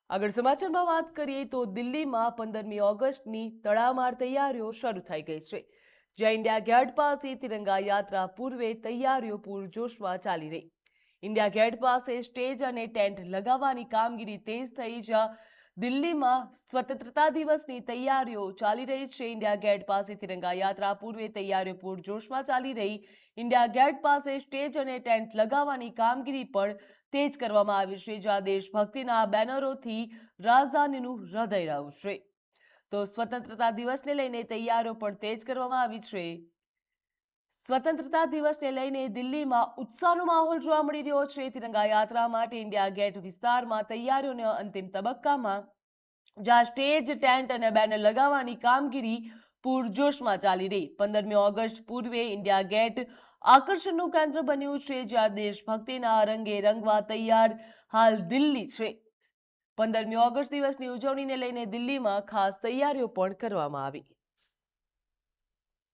આગળ સમાચારમાં વાત કરીએ તો દિલ્હીમાં 15મી ઓગસ્ટની તડામાર તૈયારીઓ શરૂ થઈ ગઈ છે, જ્યાં ઇન્ડિયા ગેટ પાસે તિરંગા યાત્રા પૂર્વે તૈયારીઓ પૂરજોશમાં ચાલી રહી. ઇન્ડિયા ગેટ પાસે સ્ટેજ અને ટેન્ટ લગાવવાની કામગીરી તેજ થઈ, જ્યાં દિલ્હીમાં સ્વતંત્રતા દિવસની તૈયારીઓ ચાલી રહી છે. ઇન્ડિયા ગેટ પાસે તિરંગા યાત્રા પૂર્વે તૈયારીઓ પૂરજોશમાં ચાલી રહી. ઇન્ડિયા ગેટ પાસે સ્ટેજ અને ટેન્ટ લગાવવાની કામગીરી પણ તેજ કરવામાં આવી છે, જ્યાં દેશભક્તિના બેનરોથી રાજધાનીનું હૃદય રહ્યું છે. તો સ્વતંત્રતા દિવસને લઈને તૈયારીઓ પણ તેજ કરવામાં આવી છે. સ્વતંત્રતા દિવસને લઈને દિલ્હીમાં ઉત્સાહનો માહોલ જોવા મળી રહ્યો છે. તિરંગા યાત્રા માટે ઇન્ડિયા ગેટ વિસ્તારમાં તૈયારીઓના અંતિમ તબક્કામાં, જ્યાં સ્ટેજ, ટેન્ટ અને બેનર લગાવવાની કામગીરી પૂરજોશમાં ચાલી રહી. 15મી ઓગસ્ટ પૂર્વે ઇન્ડિયા ગેટ આકર્ષણનું કેન્દ્ર બન્યું છે, જ્યાં દેશભક્તિના રંગે રંગવા તૈયાર હાલ દિલ્હી છે. 15મી ઓગસ્ટ દિવસની ઉજવણીને લઈને દિલ્હીમાં ખાસ તૈયારીઓ પણ કરવામાં આવી.